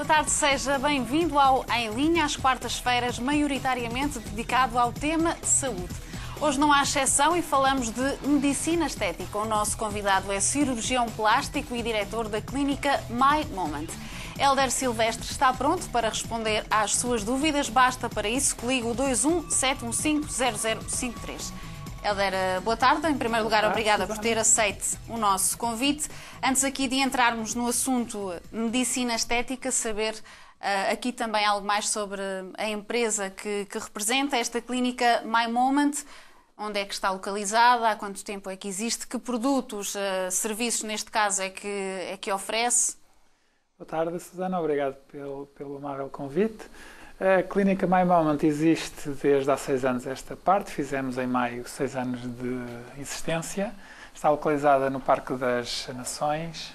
tarde, seja bem-vindo ao Em Linha, às quartas-feiras, maioritariamente dedicado ao tema saúde. Hoje não há exceção e falamos de medicina estética. O nosso convidado é cirurgião plástico e diretor da clínica My Moment. Hélder Silvestre está pronto para responder às suas dúvidas. Basta para isso que ligue o 21 715 0053. Hélder, boa tarde. Em primeiro lugar, obrigada por ter aceito o nosso convite. Antes aqui de entrarmos no assunto medicina estética, saber aqui também algo mais sobre a empresa que representa esta clínica My Moment. Onde é que está localizada? Há quanto tempo é que existe? Que produtos, serviços, neste caso, é que oferece? Boa tarde, Susana. Obrigado pelo amável convite. A clínica My Moment existe desde há 6 anos esta parte. Fizemos em maio 6 anos de existência. Está localizada no Parque das Nações,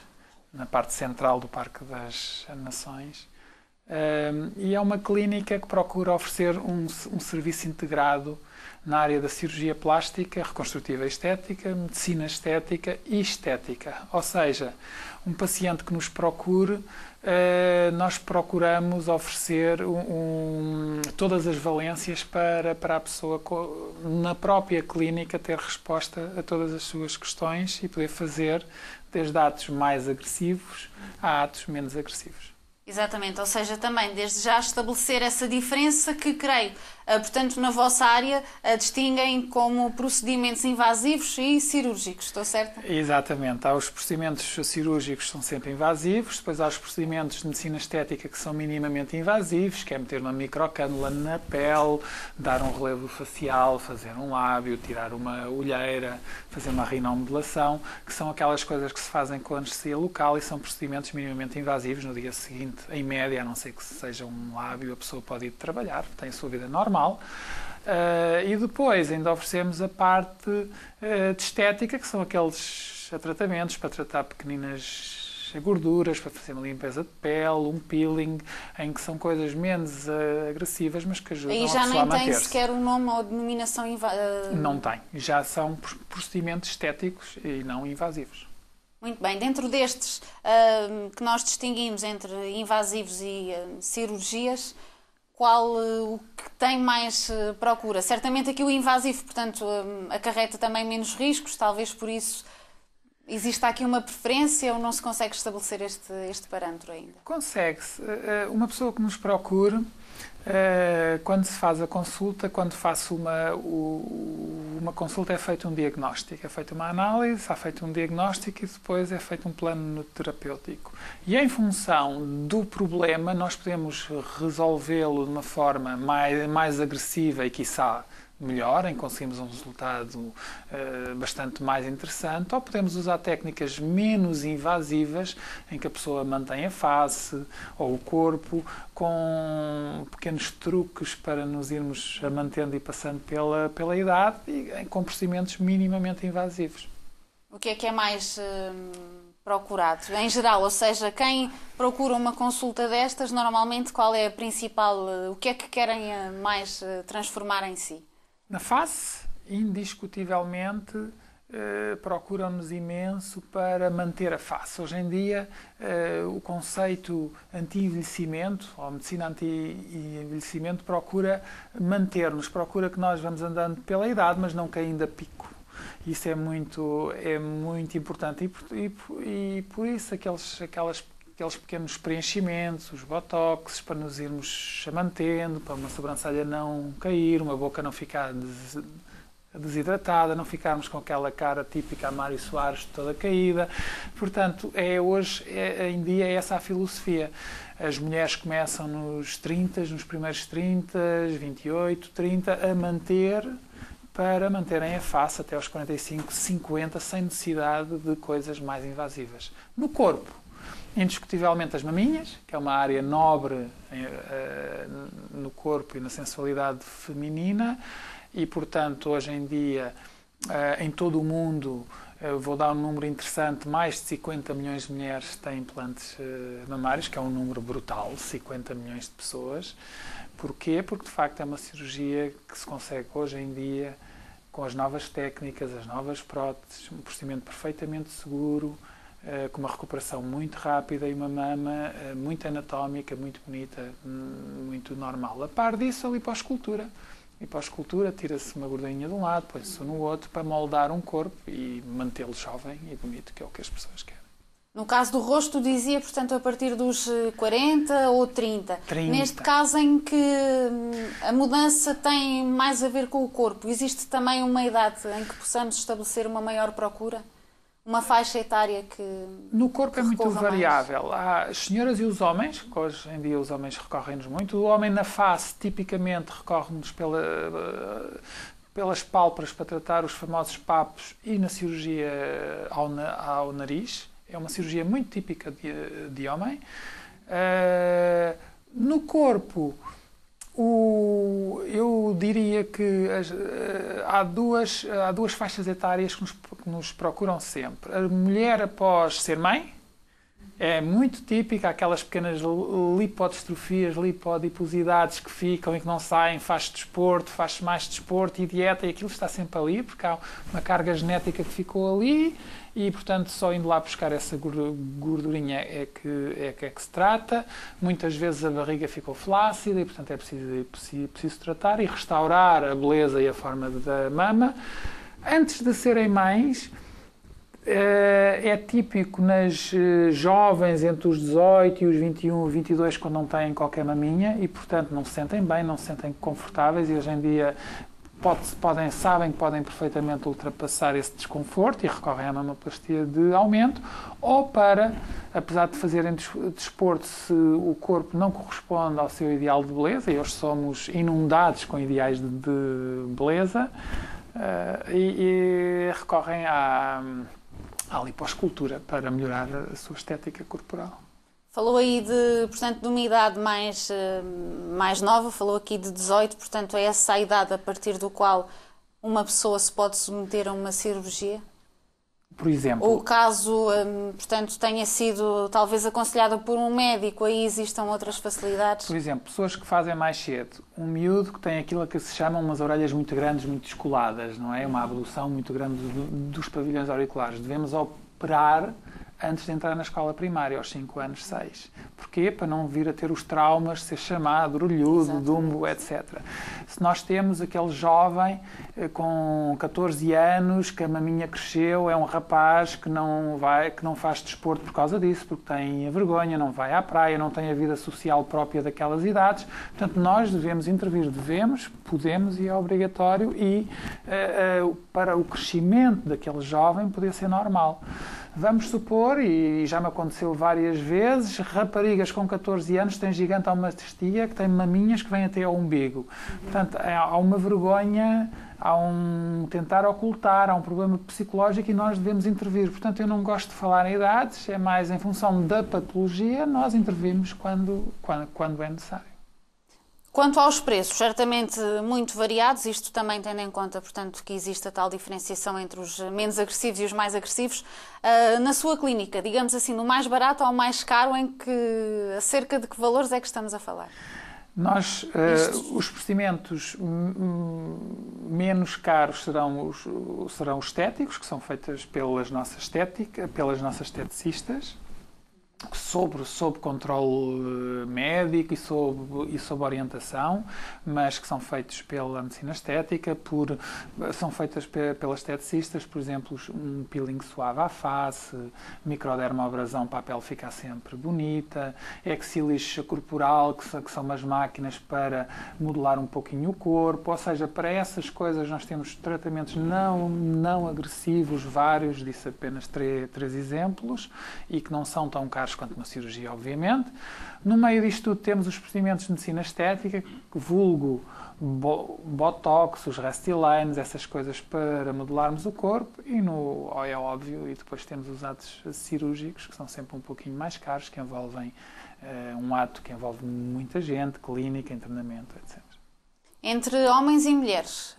na parte central do Parque das Nações. E é uma clínica que procura oferecer um serviço integrado na área da cirurgia plástica, reconstrutiva e estética, medicina estética e estética. Ou seja, um paciente que nos procure, nós procuramos oferecer todas as valências para a pessoa, na própria clínica, ter resposta a todas as suas questões e poder fazer desde atos mais agressivos a atos menos agressivos. Exatamente, ou seja, também desde já estabelecer essa diferença que creio, portanto, na vossa área, distinguem como procedimentos invasivos e cirúrgicos, estou certa? Exatamente, há os procedimentos cirúrgicos que são sempre invasivos, depois há os procedimentos de medicina estética que são minimamente invasivos, que é meter uma microcânula na pele, dar um relevo facial, fazer um lábio, tirar uma olheira, fazer uma rinomodelação, que são aquelas coisas que se fazem com anestesia local e são procedimentos minimamente invasivos no dia seguinte. Em média, a não ser que seja um lábio, a pessoa pode ir trabalhar, tem a sua vida normal. E depois ainda oferecemos a parte de estética, que são aqueles tratamentos para tratar pequeninas gorduras, para fazer uma limpeza de pele, um peeling, em que são coisas menos agressivas, mas que ajudam a pessoa a manter-se. E já nem tem sequer um nome ou denominação Não tem. Já são procedimentos estéticos e não invasivos. Muito bem, dentro destes que nós distinguimos entre invasivos e cirurgias, qual o que tem mais procura? Certamente aqui o invasivo, portanto, acarreta também menos riscos, talvez por isso exista aqui uma preferência ou não se consegue estabelecer este parâmetro ainda? Consegue-se. Uma pessoa que nos procure, quando se faz a consulta, quando faço uma consulta, é feito um diagnóstico, é feita uma análise, é feito um diagnóstico e depois é feito um plano terapêutico. E em função do problema, nós podemos resolvê-lo de uma forma mais agressiva e, quiçá, melhor, em que conseguimos um resultado bastante mais interessante, ou podemos usar técnicas menos invasivas, em que a pessoa mantém a face ou o corpo, com pequenos truques para nos irmos mantendo e passando pela idade, e com procedimentos minimamente invasivos. O que é mais procurado, em geral? Ou seja, quem procura uma consulta destas, normalmente qual é a principal, o que é que querem mais transformar em si? Na face, indiscutivelmente, procuram-nos imenso para manter a face. Hoje em dia, o conceito anti-envelhecimento, ou medicina anti-envelhecimento, procura manter-nos, procura que nós vamos andando pela idade, mas não caindo a pico. Isso é muito importante e por isso aqueles pequenos preenchimentos, os botox, para nos irmos mantendo, para uma sobrancelha não cair, uma boca não ficar desidratada, não ficarmos com aquela cara típica a Mário Soares toda caída. Portanto, hoje em dia é essa a filosofia. As mulheres começam nos 30, nos primeiros 30, 28, 30, para manterem a face até aos 45, 50, sem necessidade de coisas mais invasivas. No corpo, indiscutivelmente as maminhas, que é uma área nobre no corpo e na sensualidade feminina e, portanto, hoje em dia, em todo o mundo, vou dar um número interessante, mais de 50 milhões de mulheres têm implantes mamários, que é um número brutal, 50 milhões de pessoas. Porquê? Porque, de facto, é uma cirurgia que se consegue hoje em dia, com as novas técnicas, as novas próteses, um procedimento perfeitamente seguro, com uma recuperação muito rápida e uma mama muito anatómica, muito bonita, muito normal. A par disso, a lipoescultura. A lipoescultura tira-se uma gordurinha de um lado, põe-se no outro, para moldar um corpo e mantê-lo jovem e bonito, que é o que as pessoas querem. No caso do rosto, dizia, portanto, a partir dos 40 ou 30. 30. Neste caso em que a mudança tem mais a ver com o corpo, existe também uma idade em que possamos estabelecer uma maior procura? Uma faixa etária que no corpo é muito recorra variável. Há as senhoras e os homens, que hoje em dia os homens recorrem-nos muito. O homem na face, tipicamente, recorre-nos pelas pálpebras para tratar os famosos papos e na cirurgia ao nariz. É uma cirurgia muito típica de homem. No corpo, eu diria que há duas faixas etárias que nos procuram sempre. A mulher após ser mãe, é muito típica, aquelas pequenas lipodistrofias, lipodiposidades que ficam e que não saem, faz desporto, faz mais desporto e dieta, e aquilo está sempre ali, porque há uma carga genética que ficou ali, e portanto só indo lá buscar essa gordurinha é que se trata. Muitas vezes a barriga ficou flácida e portanto é preciso tratar e restaurar a beleza e a forma da mama. Antes de serem mães, é típico nas jovens entre os 18 e os 21, 22, quando não têm qualquer maminha e portanto não se sentem bem, não se sentem confortáveis, e hoje em dia sabem que podem perfeitamente ultrapassar esse desconforto e recorrem à mamoplastia de aumento, ou apesar de fazerem desporto, se o corpo não corresponde ao seu ideal de beleza, e hoje somos inundados com ideais de beleza, e recorrem à lipoescultura para melhorar a sua estética corporal. Falou aí portanto, de uma idade mais nova, falou aqui de 18, portanto é essa a idade a partir do qual uma pessoa se pode submeter a uma cirurgia? Por exemplo. Ou caso, portanto, tenha sido talvez aconselhada por um médico, aí existam outras facilidades? Por exemplo, pessoas que fazem mais cedo. Um miúdo que tem aquilo que se chama umas orelhas muito grandes, muito descoladas, não é? Uma abdução muito grande dos pavilhões auriculares. Devemos operar antes de entrar na escola primária, aos 5 anos, 6. Porquê? Para não vir a ter os traumas, ser chamado, orelhudo, dumbo, etc. Se nós temos aquele jovem com 14 anos, que a maminha cresceu, é um rapaz que não faz desporto por causa disso, porque tem vergonha, não vai à praia, não tem a vida social própria daquelas idades. Portanto, nós devemos intervir, podemos e é obrigatório, e para o crescimento daquele jovem poder ser normal. Vamos supor, e já me aconteceu várias vezes, raparigas com 14 anos têm gigantomastia, que têm maminhas que vêm até ao umbigo. Portanto, há uma vergonha, há um tentar ocultar, há um problema psicológico e nós devemos intervir. Portanto, eu não gosto de falar em idades, é mais em função da patologia, nós intervimos quando é necessário. Quanto aos preços, certamente muito variados, isto também tendo em conta, portanto, que existe a tal diferenciação entre os menos agressivos e os mais agressivos. Na sua clínica, digamos assim, do mais barato ao mais caro, acerca de que valores é que estamos a falar? Nós, os procedimentos menos caros serão os estéticos, que são feitos pelas nossas esteticistas, sob controle médico e sob orientação, mas que são feitos pela medicina estética, são feitas pelas esteticistas, por exemplo, um peeling suave à face, microdermoabrasão para a pele ficar sempre bonita, exilixa corporal, que são umas máquinas para modelar um pouquinho o corpo, ou seja, para essas coisas nós temos tratamentos não agressivos, vários, disse apenas três exemplos, e que não são tão caros quanto uma cirurgia, obviamente. No meio disto tudo temos os procedimentos de medicina estética, vulgo botox, os Restylane, essas coisas para modelarmos o corpo, e é óbvio, e depois temos os atos cirúrgicos, que são sempre um pouquinho mais caros, que envolvem um ato que envolve muita gente, clínica, internamento, etc. Entre homens e mulheres,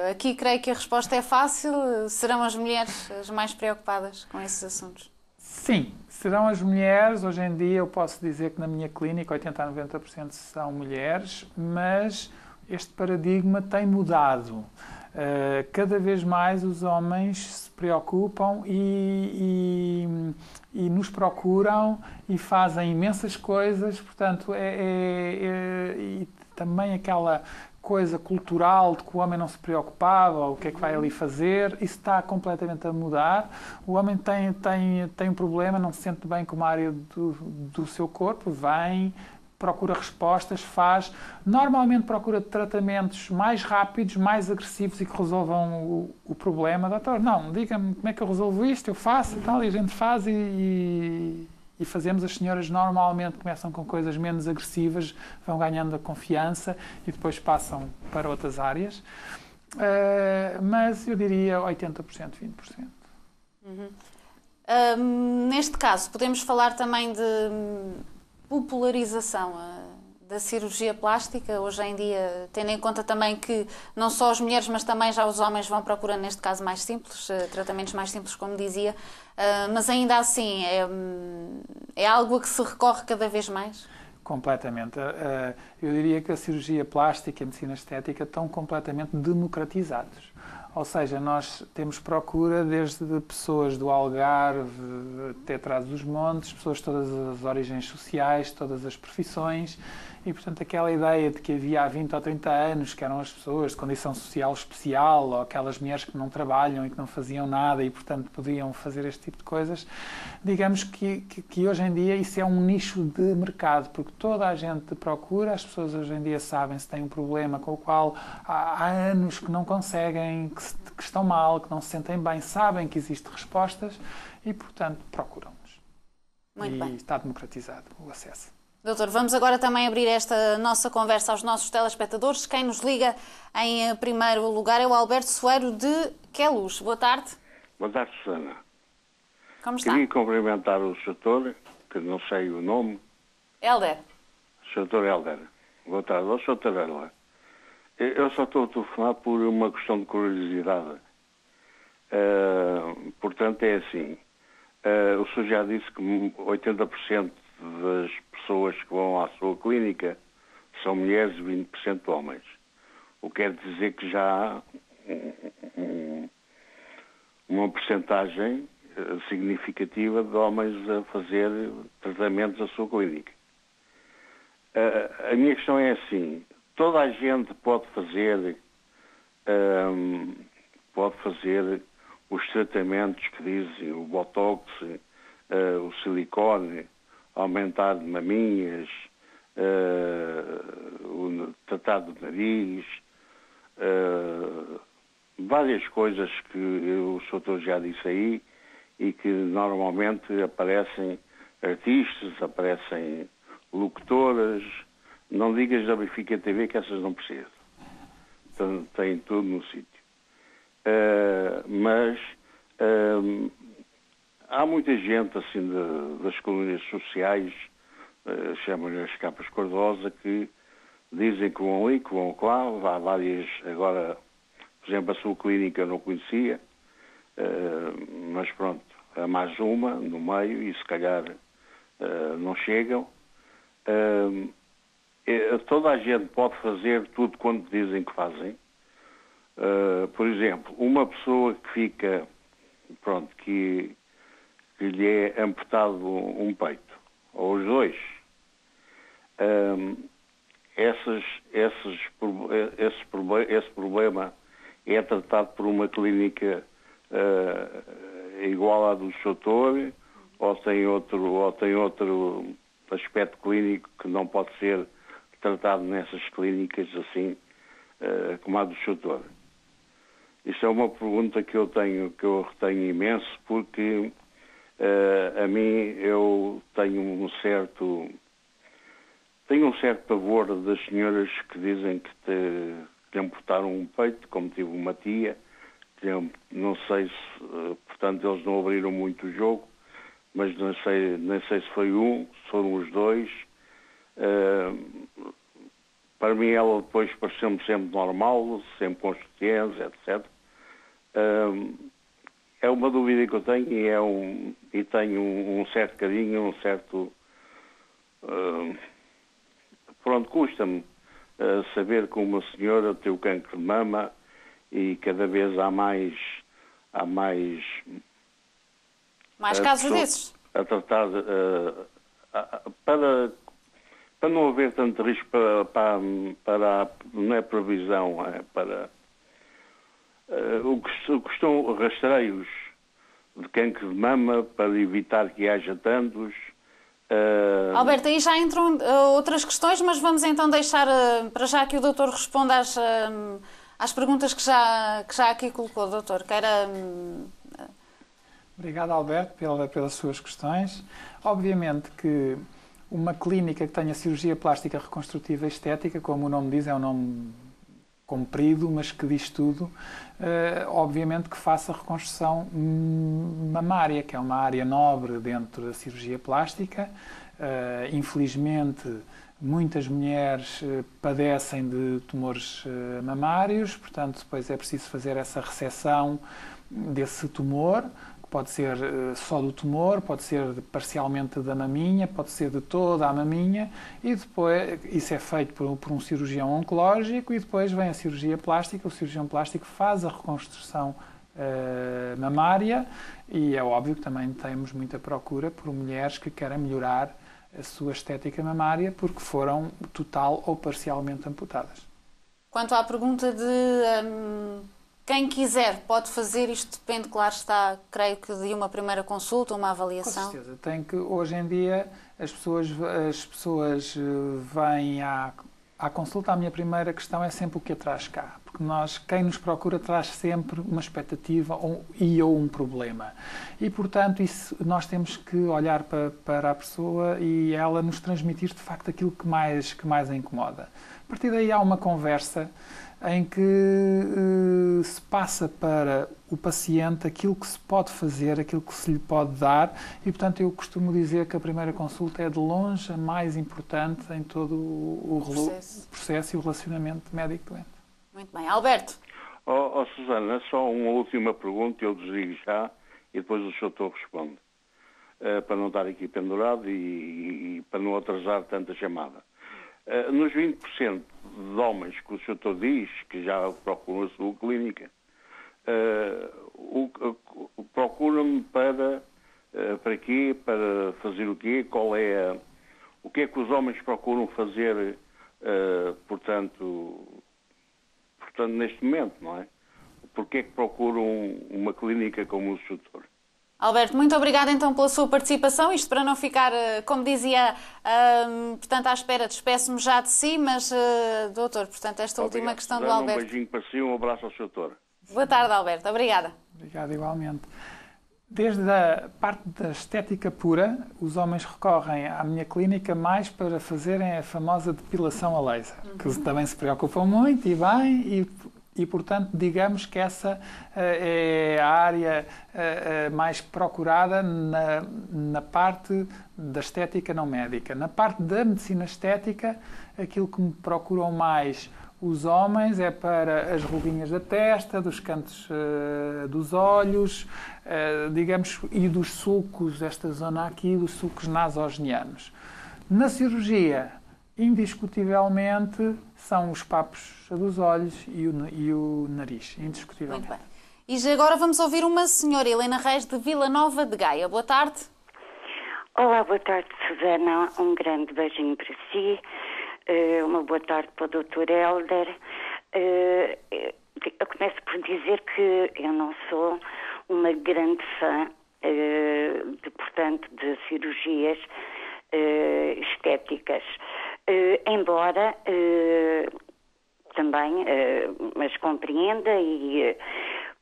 aqui creio que a resposta é fácil, serão as mulheres as mais preocupadas com esses assuntos? Sim, serão as mulheres. Hoje em dia eu posso dizer que na minha clínica 80% a 90% são mulheres, mas este paradigma tem mudado. Cada vez mais os homens se preocupam e e nos procuram e fazem imensas coisas, portanto, e também aquela coisa cultural de que o homem não se preocupava, o que é que vai ali fazer, isso está completamente a mudar. O homem tem um problema, não se sente bem com uma área do seu corpo, vem, procura respostas, normalmente procura tratamentos mais rápidos, mais agressivos e que resolvam o problema. Doutor, não, diga-me como é que eu resolvo isto, eu faço e tal, e a gente faz e fazemos. As senhoras normalmente começam com coisas menos agressivas, vão ganhando a confiança e depois passam para outras áreas. Mas eu diria 80%, 20%. Neste caso, podemos falar também de popularização da cirurgia plástica, hoje em dia, tendo em conta também que não só as mulheres, mas também já os homens vão procurando, neste caso, mais simples, tratamentos mais simples, como dizia, mas ainda assim é algo a que se recorre cada vez mais? Completamente. Eu diria que a cirurgia plástica e a medicina estética estão completamente democratizados. Ou seja, nós temos procura desde pessoas do Algarve até Trás-os-Montes, pessoas de todas as origens sociais, todas as profissões, e, portanto, aquela ideia de que havia há 20 ou 30 anos, que eram as pessoas de condição social especial, ou aquelas mulheres que não trabalham e que não faziam nada e, portanto, podiam fazer este tipo de coisas, digamos que hoje em dia isso é um nicho de mercado, porque toda a gente procura, as pessoas hoje em dia sabem se têm um problema com o qual há anos que não conseguem, que estão mal, que não se sentem bem, sabem que existem respostas e, portanto, procuram-nos. Muito bem. Está democratizado o acesso. Doutor, vamos agora também abrir esta nossa conversa aos nossos telespectadores. Quem nos liga em primeiro lugar é o Alberto Soeiro de Queluz. Boa tarde. Boa tarde, Susana. Como está? Queria cumprimentar o Sr. que não sei o nome. Helder. Sr. Helder. Boa tarde. Ó, Sr. Helder. Eu só estou a telefonar por uma questão de curiosidade. Portanto, é assim. O senhor já disse que 80% das pessoas que vão à sua clínica são mulheres e 20% homens. O que quer dizer que já há uma percentagem significativa de homens a fazer tratamentos à sua clínica. A minha questão é assim, toda a gente pode fazer os tratamentos que dizem o botox, o silicone, aumentar de maminhas, o tratado de nariz, várias coisas que o Sr. já disse aí e que normalmente aparecem artistas, aparecem locutoras. Não digas da Benfica TV que essas não precisam. Então, tem tudo no sítio. Mas há muita gente assim das colónias sociais, chamam-lhe as capas cor-de-rosa, que dizem que vão ali, que vão lá. Há várias, agora, por exemplo, a sua clínica eu não conhecia, mas pronto, há mais uma no meio e se calhar não chegam. Toda a gente pode fazer tudo quanto dizem que fazem. Por exemplo, uma pessoa que fica, pronto, que lhe é amputado um peito, ou os dois, esse problema é tratado por uma clínica igual à do doutor, ou tem outro aspecto clínico que não pode ser tratado nessas clínicas assim como a do doutor. Isto é uma pergunta que eu retenho imenso, porque a mim eu tenho um certo pavor das senhoras que dizem que amputaram um peito, como tive uma tia, que não sei se, portanto, eles não abriram muito o jogo, mas nem sei se foi se foram os dois. Para mim ela depois pareceu-me sempre normal, sempre com sutiãs, etc. É uma dúvida que eu tenho e tenho um certo carinho, um certo... pronto, custa-me saber que uma senhora tem o cancro de mama e cada vez há mais casos desses? a tratar para não haver tanto risco para não é previsão, é para o que estão rastreios de cancro de mama para evitar que haja tantos. Alberto, aí já entram outras questões, mas vamos então deixar para já que o doutor responda às perguntas que já aqui colocou. Doutor, queira... Obrigado, Alberto, pelas suas questões. Obviamente que uma clínica que tenha cirurgia plástica reconstrutiva e estética, como o nome diz, é um nome comprido, mas que diz tudo, obviamente que faça reconstrução mamária, que é uma área nobre dentro da cirurgia plástica. Infelizmente, muitas mulheres padecem de tumores mamários, portanto, depois é preciso fazer essa ressecção desse tumor. Pode ser só do tumor, pode ser parcialmente da maminha, pode ser de toda a maminha, e depois isso é feito por um cirurgião oncológico, e depois vem a cirurgia plástica. O cirurgião plástico faz a reconstrução mamária, e é óbvio que também temos muita procura por mulheres que querem melhorar a sua estética mamária porque foram total ou parcialmente amputadas. Quanto à pergunta de... quem quiser pode fazer, isto depende, claro está, creio que de uma primeira consulta, uma avaliação. Com certeza. Hoje em dia as pessoas vêm à consulta. A minha primeira questão é sempre o que traz cá. Porque quem nos procura traz sempre uma expectativa ou um problema. E, portanto, nós temos que olhar para a pessoa e ela nos transmitir, de facto, aquilo que mais a incomoda. A partir daí há uma conversa em que se passa para o paciente aquilo que se pode fazer, aquilo que se lhe pode dar, e, portanto, eu costumo dizer que a primeira consulta é de longe a mais importante em todo o processo e o relacionamento médico-doente. Muito bem. Alberto? Susana, só uma última pergunta, eu desligo já, e depois o doutor responde, para não estar aqui pendurado e para não atrasar tanta chamada. Nos 20% de homens que o doutor diz que já procuram a sua clínica, procuram-me para quê? Para fazer o quê? O que é que os homens procuram fazer, portanto, neste momento, não é? Porquê é que procuram uma clínica como o doutor? Alberto, muito obrigada então pela sua participação. Isto para não ficar, como dizia, portanto, à espera, despeço-me já de si, mas, doutor, portanto, esta última questão do Alberto. Um beijinho para si, um abraço ao doutor. Boa tarde, Alberto. Obrigada. Obrigado, igualmente. Desde a parte da estética pura, os homens recorrem à minha clínica mais para fazerem a famosa depilação a laser, que também se preocupam muito e bem, e, portanto, digamos que essa é a área mais procurada na parte da estética não médica. Na parte da medicina estética, aquilo que me procuram mais os homens é para as ruguinhas da testa, dos cantos dos olhos, digamos, e dos sulcos, esta zona aqui, dos sulcos nasogenianos. Na cirurgia, indiscutivelmente, são os papos dos olhos e o nariz, indiscutivelmente. Muito bem. E agora vamos ouvir uma senhora, Helena Reis, de Vila Nova de Gaia. Boa tarde. Olá, boa tarde, Susana. Um grande beijinho para si. Uma boa tarde para o Dr. Hélder. Eu começo por dizer que eu não sou uma grande fã, de cirurgias estéticas. Embora também, mas compreenda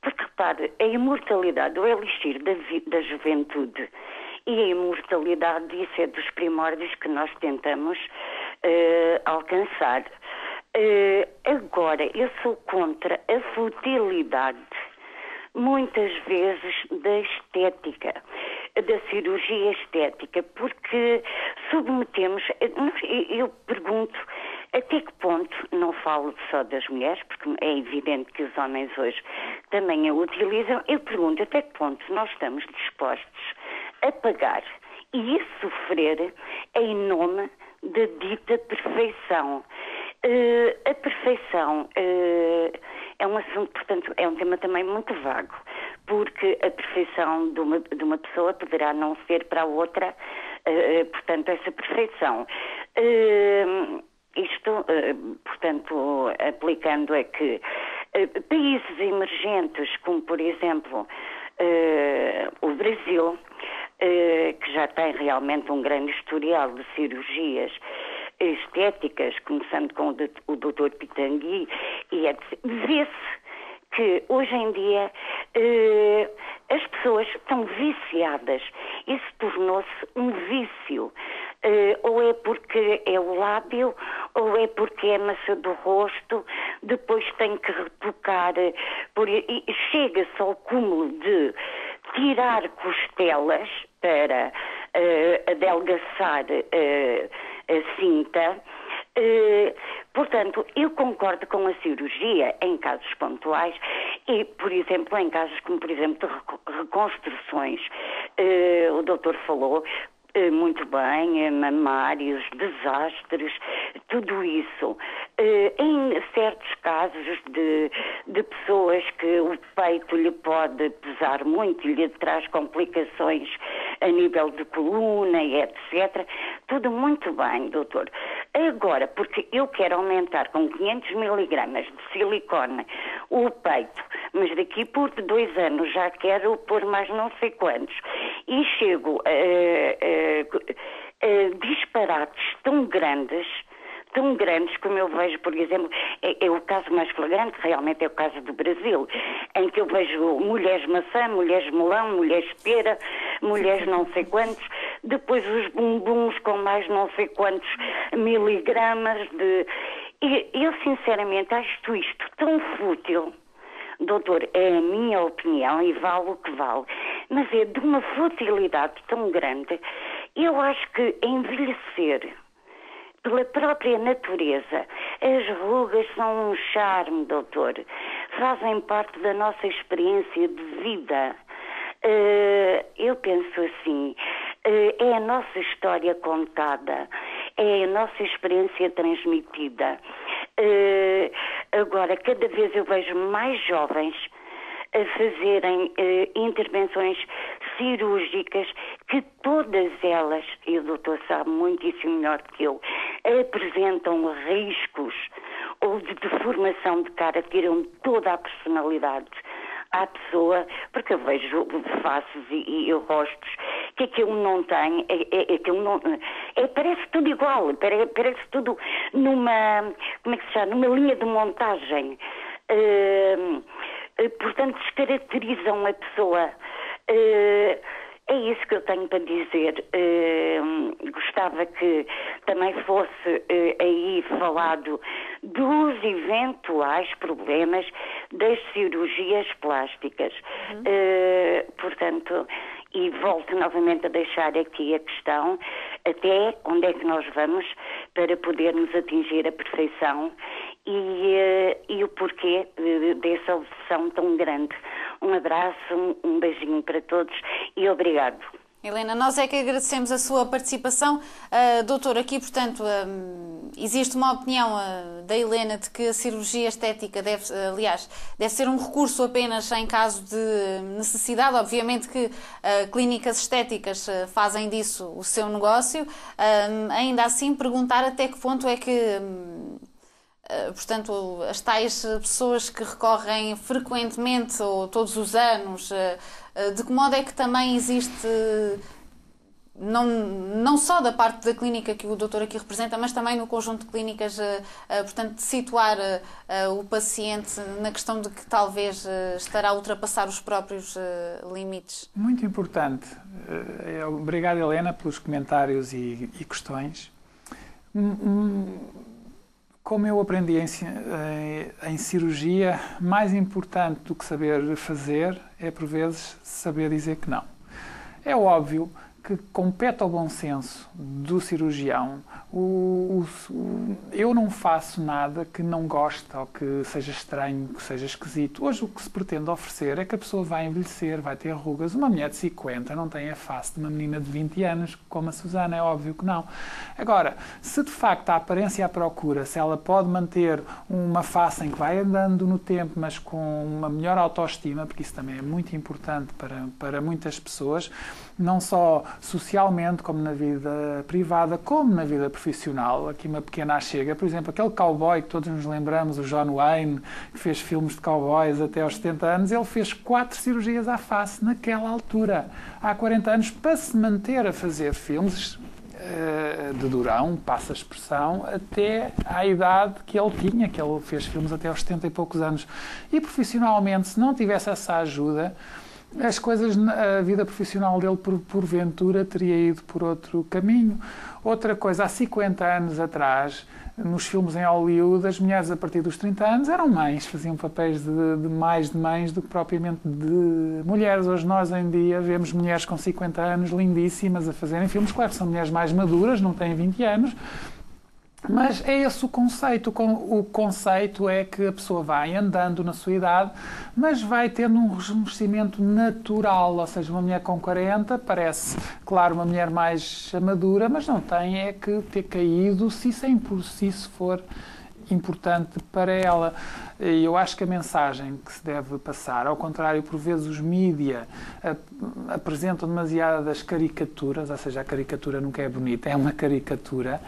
porque repare, a imortalidade, o elixir da juventude e a imortalidade, isso é dos primórdios que nós tentamos alcançar. Agora, eu sou contra a futilidade, muitas vezes, da estética, da cirurgia estética, porque submetemos, eu pergunto, até que ponto, não falo só das mulheres, porque é evidente que os homens hoje também a utilizam, eu pergunto até que ponto nós estamos dispostos a pagar e a sofrer em nome da dita perfeição. A perfeição é um assunto, portanto, é um tema também muito vago, porque a perfeição de uma pessoa poderá não ser para a outra, portanto, essa perfeição. Isto, portanto, aplicando é que países emergentes, como por exemplo o Brasil, que já tem realmente um grande historial de cirurgias estéticas, começando com o Dr. Pitangui, e vê-se que hoje em dia as pessoas estão viciadas. Isso tornou-se um vício. Ou é porque é o lábio, ou é porque é a massa do rosto, depois tem que retocar, e chega-se ao cúmulo de tirar costelas para adelgaçar a cinta. Portanto, eu concordo com a cirurgia em casos pontuais e, por exemplo, em casos como, por exemplo, de reconstruções. O doutor falou muito bem, mamários, desastres, tudo isso. Em certos casos de pessoas que o peito lhe pode pesar muito e lhe traz complicações a nível de coluna e etc. Tudo muito bem, doutor. Agora, porque eu quero aumentar com 500 miligramas de silicone o peito, mas daqui por 2 anos já quero pôr mais não sei quantos, e chego a disparates tão grandes como eu vejo, por exemplo, é o caso mais flagrante, realmente é o caso do Brasil, em que eu vejo mulheres maçã, mulheres melão, mulheres pera, mulheres não sei quantos, depois os bumbuns com mais não sei quantos miligramas de... E eu sinceramente acho isto tão fútil. Doutor, é a minha opinião e vale o que vale, mas é de uma futilidade tão grande. Eu acho que envelhecer, pela própria natureza, as rugas são um charme, doutor. Fazem parte da nossa experiência de vida. Eu penso assim, é a nossa história contada, é a nossa experiência transmitida. Agora, cada vez eu vejo mais jovens a fazerem intervenções cirúrgicas que todas elas, e o doutor sabe muitíssimo melhor do que eu, apresentam riscos ou de deformação de cara, tiram toda a personalidade à pessoa, porque eu vejo faces e rostos que aquilo não tem, parece tudo igual, parece tudo numa, como é que se chama, numa linha de montagem. Portanto, descaracterizam a pessoa. É isso que eu tenho para dizer. Gostava que também fosse aí falado dos eventuais problemas das cirurgias plásticas. Portanto, e volto novamente a deixar aqui a questão, até onde é que nós vamos para podermos atingir a perfeição e o porquê dessa obsessão tão grande. Um abraço, um beijinho para todos e obrigado. Helena, nós é que agradecemos a sua participação. Doutor, aqui, portanto, existe uma opinião da Helena de que a cirurgia estética deve ser um recurso apenas em caso de necessidade. Obviamente que clínicas estéticas fazem disso o seu negócio. Ainda assim, perguntar até que ponto é que... portanto, as tais pessoas que recorrem frequentemente ou todos os anos, de que modo é que também existe, não só da parte da clínica que o doutor aqui representa, mas também no conjunto de clínicas, portanto, de situar o paciente na questão de que talvez estará a ultrapassar os próprios limites? Muito importante. Obrigado, Helena, pelos comentários e questões. Como eu aprendi em cirurgia, mais importante do que saber fazer é, por vezes, saber dizer que não. É óbvio que compete ao bom senso do cirurgião. Eu não faço nada que não goste ou que seja estranho, que seja esquisito. Hoje o que se pretende oferecer é que a pessoa vai envelhecer, vai ter rugas. Uma mulher de 50 não tem a face de uma menina de 20 anos, como a Susana, é óbvio que não. Agora, se de facto a aparência à procura, se ela pode manter uma face em que vai andando no tempo, mas com uma melhor autoestima, porque isso também é muito importante para muitas pessoas, não só socialmente, como na vida privada, como na vida profissional. Aqui uma pequena achega. Por exemplo, aquele cowboy que todos nos lembramos, o John Wayne, que fez filmes de cowboys até aos 70 anos, ele fez 4 cirurgias à face naquela altura, há 40 anos, para se manter a fazer filmes de durão, passa a expressão, até à idade que ele tinha, que ele fez filmes até aos 70 e poucos anos. E profissionalmente, se não tivesse essa ajuda, as coisas, a vida profissional dele, porventura, teria ido por outro caminho. Outra coisa, há 50 anos atrás, nos filmes em Hollywood, as mulheres a partir dos 30 anos eram mães, faziam papéis mais de mães do que propriamente de mulheres. Hoje nós, em dia, vemos mulheres com 50 anos lindíssimas a fazerem filmes. Claro, são mulheres mais maduras, não têm 20 anos, mas é esse o conceito. O conceito é que a pessoa vai andando na sua idade, mas vai tendo um rejuvenescimento natural. Ou seja, uma mulher com 40 parece, claro, uma mulher mais madura, mas não tem é que ter caído se isso for importante para ela. E eu acho que a mensagem que se deve passar, ao contrário, por vezes os mídia apresentam demasiadas caricaturas, ou seja, a caricatura nunca é bonita, é uma caricatura.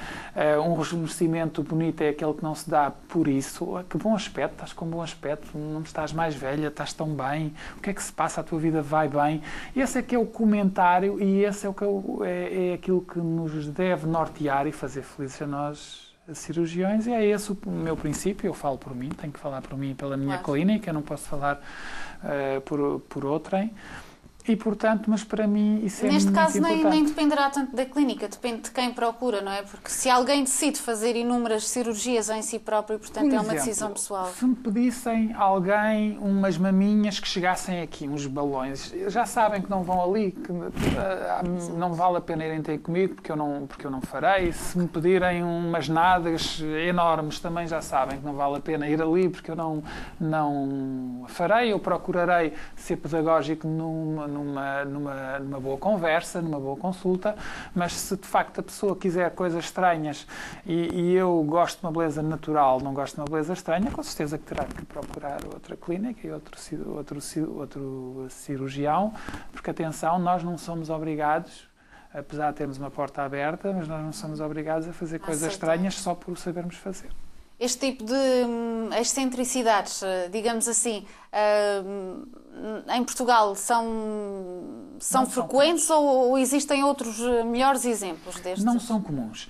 Um rejuvenescimento bonito é aquele que não se dá por isso. Que bom aspecto, estás com bom aspecto, não estás mais velha, estás tão bem, o que é que se passa, a tua vida vai bem. Esse é que é o comentário e esse é aquilo que nos deve nortear e fazer felizes a nós, cirurgiões, e é esse o meu princípio. Eu falo por mim, tenho que falar por mim e pela minha clínica, não posso falar por outrem. E, portanto, mas para mim isso é muito importante. Neste caso nem dependerá tanto da clínica, depende de quem procura, não é? Porque se alguém decide fazer inúmeras cirurgias em si próprio, portanto, é uma decisão pessoal. Se me pedissem alguém umas maminhas que chegassem aqui, uns balões, já sabem que não vão ali, que não vale a pena irem ter comigo, porque eu não farei. Se me pedirem umas nádegas enormes, também já sabem que não vale a pena ir ali, porque eu não farei. Eu procurarei ser pedagógico numa boa conversa, numa boa consulta, mas se de facto a pessoa quiser coisas estranhas e eu gosto de uma beleza natural, não gosto de uma beleza estranha, com certeza que terá que procurar outra clínica e outro cirurgião, porque atenção, nós não somos obrigados, apesar de termos uma porta aberta, mas nós não somos obrigados a fazer coisas estranhas só por o sabermos fazer. Este tipo de excentricidades, digamos assim, em Portugal são frequentes ou existem outros melhores exemplos destes? Não são comuns.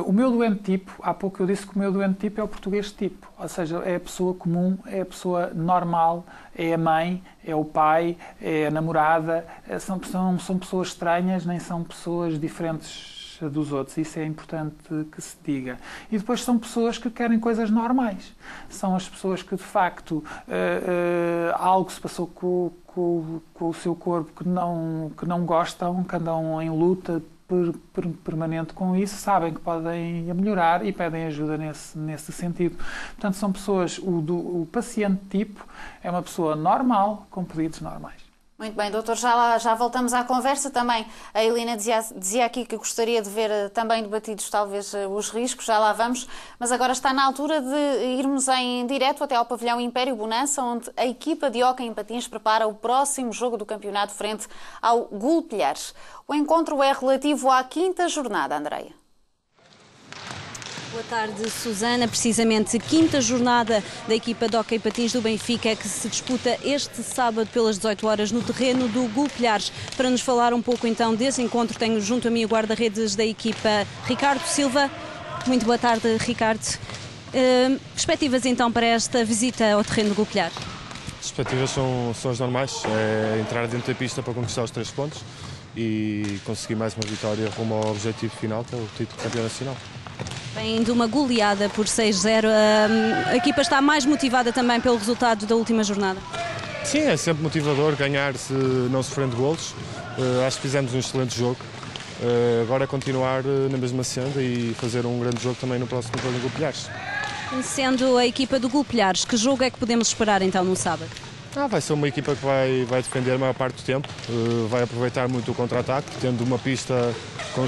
O meu doente tipo, há pouco eu disse que o meu doente tipo é o português tipo, ou seja, é a pessoa comum, é a pessoa normal, é a mãe, é o pai, é a namorada, não são pessoas estranhas, nem são pessoas diferentes dos outros. Isso é importante que se diga. E depois são pessoas que querem coisas normais. São as pessoas que, de facto, algo se passou com o seu corpo que não gostam, que andam em luta permanente com isso, sabem que podem melhorar e pedem ajuda nesse sentido. Portanto, são pessoas, o paciente tipo é uma pessoa normal, com pedidos normais. Muito bem, doutor, já voltamos à conversa também. A Helena dizia aqui que gostaria de ver também debatidos talvez os riscos, já lá vamos, mas agora está na altura de irmos em direto até ao pavilhão Império Bonança, onde a equipa de hóquei em patins prepara o próximo jogo do campeonato frente ao Gulpilhares. O encontro é relativo à 5ª jornada, Andreia. Boa tarde, Susana. Precisamente, 5ª jornada da equipa de hóquei patins do Benfica, que se disputa este sábado pelas 18 horas no terreno do Gulpilhares. Para nos falar um pouco então desse encontro, tenho junto a mim o guarda-redes da equipa, Ricardo Silva. Muito boa tarde, Ricardo. Perspectivas então para esta visita ao terreno do Gulpilhares? As perspectivas são as normais, é entrar dentro da pista para conquistar os 3 pontos e conseguir mais uma vitória rumo ao objetivo final, que é o título de campeão nacional. Vem de uma goleada por 6-0, a equipa está mais motivada também pelo resultado da última jornada? Sim, é sempre motivador ganhar se não sofrendo golos. Acho que fizemos um excelente jogo Agora é continuar na mesma senda e fazer um grande jogo também no próximo jogo em Gulpilhares. Conhecendo a equipa do Gulpilhares, que jogo é que podemos esperar então no sábado? Vai ser uma equipa que vai defender a maior parte do tempo, vai aproveitar muito o contra-ataque, tendo uma pista com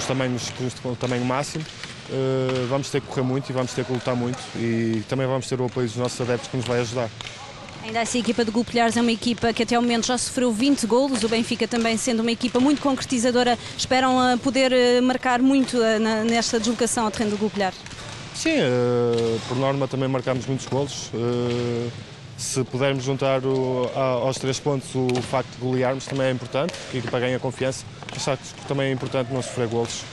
o tamanho máximo. Vamos ter que correr muito e vamos ter que lutar muito e também vamos ter o apoio dos nossos adeptos que nos vai ajudar. Ainda assim, a equipa de Gulpilhares é uma equipa que até ao momento já sofreu 20 golos, o Benfica também sendo uma equipa muito concretizadora, esperam poder marcar muito nesta deslocação ao terreno do Gulpilhares? Sim, por norma também marcamos muitos golos. Se pudermos juntar aos 3 pontos o facto de golearmos também é importante, que a equipa ganha confiança, mas acho que também é importante não sofrer golos.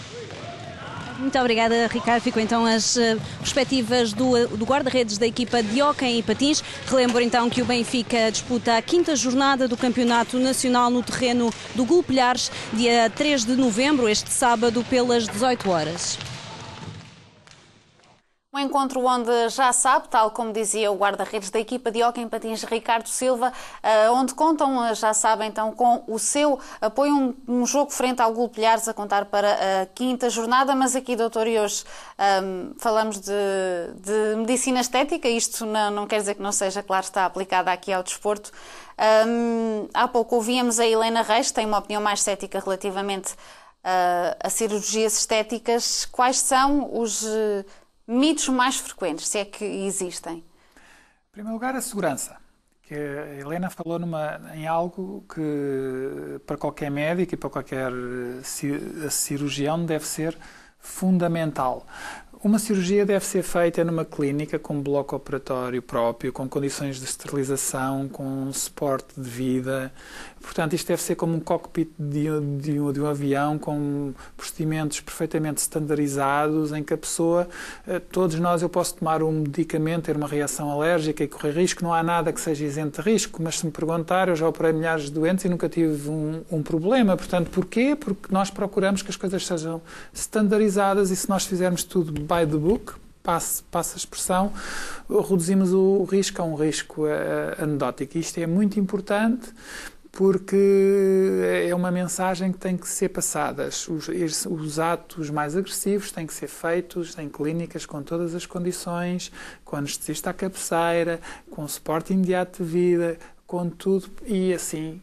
Muito obrigada, Ricardo. Ficam então as perspectivas do guarda-redes da equipa de hóquei e patins. Relembro então que o Benfica disputa a 5ª jornada do Campeonato Nacional no terreno do Gulpilhares, dia 3 de novembro, este sábado, pelas 18 horas. Um encontro onde já sabe, tal como dizia o guarda-redes da equipa de hóquei em patins, Ricardo Silva, onde contam, já sabe então, com o seu apoio, um jogo frente ao Gulpilhares a contar para a 5ª jornada, mas aqui, doutor, e hoje falamos de medicina estética, isto não quer dizer que não seja, claro, está aplicada aqui ao desporto. Há pouco ouvíamos a Helena Reis, que tem uma opinião mais cética relativamente a cirurgias estéticas. Quais são os mitos mais frequentes, se é que existem? Em primeiro lugar, a segurança. Que a Helena falou em algo que para qualquer médico e para qualquer cirurgião deve ser fundamental. Uma cirurgia deve ser feita numa clínica com bloco operatório próprio, com condições de esterilização, com suporte de vida. Portanto, isto deve ser como um cockpit de um avião, com procedimentos perfeitamente standardizados, em que a pessoa, todos nós, eu posso tomar um medicamento, ter uma reação alérgica e correr risco, não há nada que seja isento de risco, mas se me perguntar, eu já operei milhares de doentes e nunca tive um problema. Portanto, porquê? Porque nós procuramos que as coisas sejam standardizadas e se nós fizermos tudo by the book, passa a expressão, reduzimos o risco a um risco anedótico. Isto é muito importante porque é uma mensagem que tem que ser passada. Os atos mais agressivos têm que ser feitos em clínicas com todas as condições, com anestesista à cabeceira, com suporte imediato de vida, com tudo, e assim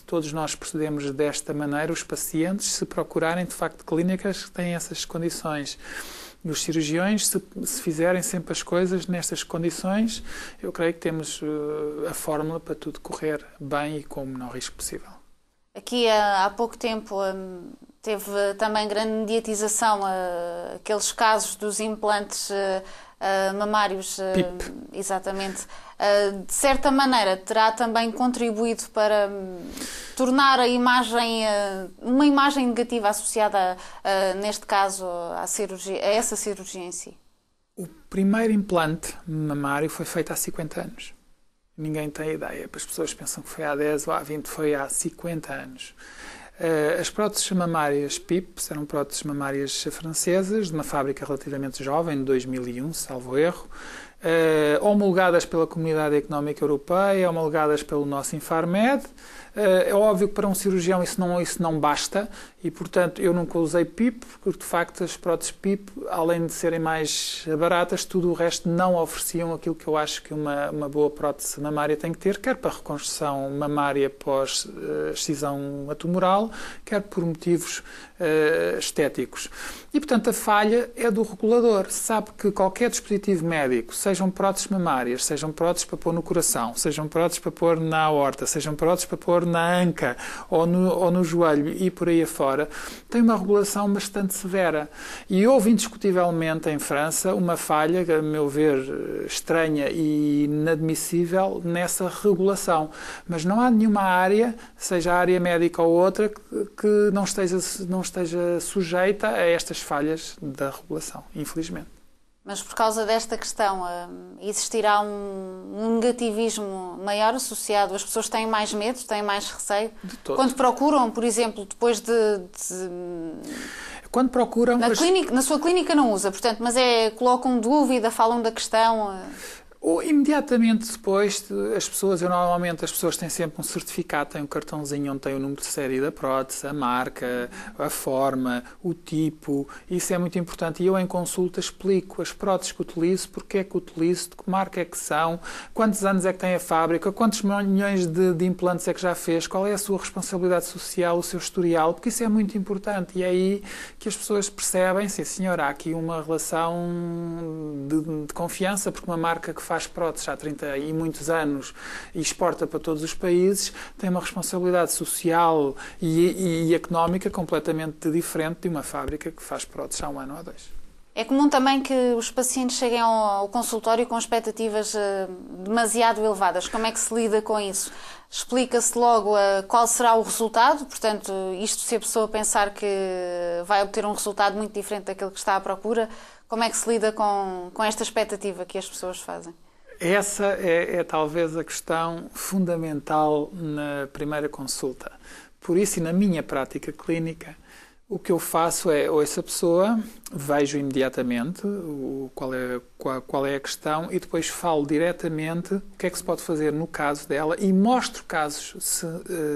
todos nós procedemos desta maneira, os pacientes, se procurarem de facto clínicas que têm essas condições. E os cirurgiões, se fizerem sempre as coisas nestas condições, eu creio que temos a fórmula para tudo correr bem e com o menor risco possível. Aqui há pouco tempo teve também grande mediatização aqueles casos dos implantes mamários. PIP. Exatamente. De certa maneira, terá também contribuído para tornar a imagem, uma imagem negativa associada, neste caso, à cirurgia, a essa cirurgia em si? O primeiro implante mamário foi feito há 50 anos. Ninguém tem ideia. As pessoas pensam que foi há 10 ou há 20, foi há 50 anos. As próteses mamárias PIP eram próteses mamárias francesas, de uma fábrica relativamente jovem, de 2001, salvo erro, homologadas pela Comunidade Económica Europeia, homologadas pelo nosso Infarmed. É óbvio que para um cirurgião isso não basta e, portanto, eu nunca usei PIP, porque, de facto, as próteses PIP, além de serem mais baratas, tudo o resto não ofereciam aquilo que eu acho que uma boa prótese mamária tem que ter, quer para reconstrução mamária pós-excisão atumoral, quer por motivos estéticos. E, portanto, a falha é do regulador. Sabe que qualquer dispositivo médico, sejam próteses mamárias, sejam próteses para pôr no coração, sejam próteses para pôr na aorta, sejam próteses para pôr na anca ou no joelho e por aí afora, tem uma regulação bastante severa. E houve indiscutivelmente em França uma falha, a meu ver, estranha e inadmissível nessa regulação. Mas não há nenhuma área, seja a área médica ou outra, que não esteja sujeita a estas falhas da regulação, infelizmente. Mas por causa desta questão, existirá um negativismo maior associado? As pessoas têm mais medo, têm mais receio? De todo. Quando procuram, por exemplo, depois Quando procuram... Na sua clínica não usa, portanto, mas colocam dúvida, falam da questão... Ou imediatamente depois, normalmente as pessoas têm sempre um certificado, têm um cartãozinho onde tem o número de série da prótese, a marca, a forma, o tipo, isso é muito importante. E eu em consulta explico as próteses que utilizo, porque é que utilizo, de que marca é que são, quantos anos é que tem a fábrica, quantos milhões de implantes é que já fez, qual é a sua responsabilidade social, o seu historial, porque isso é muito importante. E é aí que as pessoas percebem, sim senhor, há aqui uma relação de confiança, porque uma marca que faz próteses há 30 e muitos anos e exporta para todos os países tem uma responsabilidade social e económica completamente diferente de uma fábrica que faz próteses há 1 ano ou 2. É comum também que os pacientes cheguem ao consultório com expectativas demasiado elevadas. Como é que se lida com isso? Explica-se logo qual será o resultado, portanto, isto se a pessoa pensar que vai obter um resultado muito diferente daquele que está à procura, como é que se lida com esta expectativa que as pessoas fazem? Essa é talvez a questão fundamental na primeira consulta. Por isso, e na minha prática clínica, o que eu faço é, ouço a pessoa, vejo imediatamente qual é a questão e depois falo diretamente o que é que se pode fazer no caso dela e mostro casos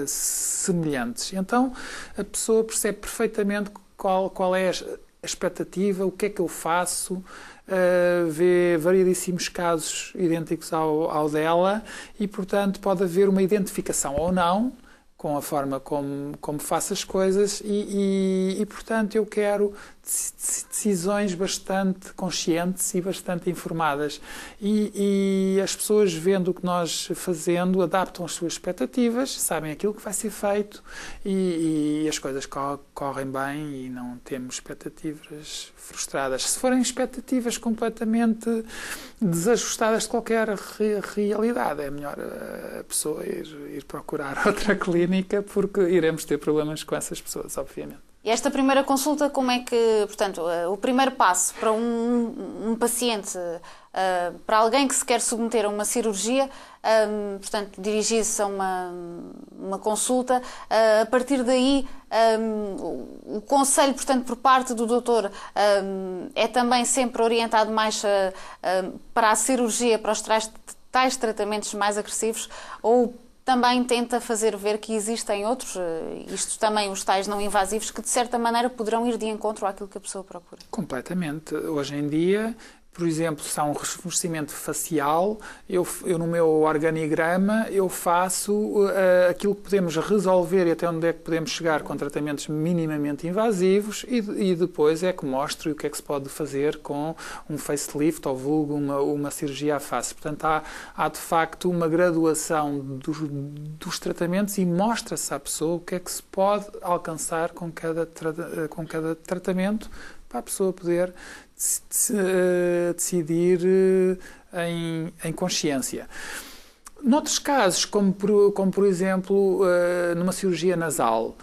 semelhantes. Então, a pessoa percebe perfeitamente qual é a expectativa, o que é que eu faço, vê variedíssimos casos idênticos ao dela e, portanto, pode haver uma identificação ou não com a forma como faço as coisas e, portanto, eu quero decisões bastante conscientes e bastante informadas. E as pessoas, vendo o que nós fazendo, adaptam as suas expectativas, sabem aquilo que vai ser feito e as coisas correm bem e não temos expectativas frustradas. Se forem expectativas completamente desajustadas de qualquer realidade, é melhor a pessoa ir procurar outra clínica, porque iremos ter problemas com essas pessoas, obviamente. E esta primeira consulta, como é que, portanto, o primeiro passo para um paciente, para alguém que se quer submeter a uma cirurgia, portanto, dirigir-se a uma consulta, a partir daí, o conselho, portanto, por parte do doutor é também sempre orientado mais para a cirurgia, para os tais tratamentos mais agressivos, ou também tenta fazer ver que existem outros, isto também os tais não invasivos, que de certa maneira poderão ir de encontro àquilo que a pessoa procura? Completamente. Hoje em dia, por exemplo, se há um revestimento facial, eu no meu organigrama eu faço aquilo que podemos resolver e até onde é que podemos chegar com tratamentos minimamente invasivos e depois é que mostro o que é que se pode fazer com um facelift ou vulgo uma cirurgia à face. Portanto, há de facto uma graduação dos tratamentos e mostra-se à pessoa o que é que se pode alcançar com cada tratamento para a pessoa poder decidir em consciência. Noutros casos, como por exemplo, numa cirurgia nasal,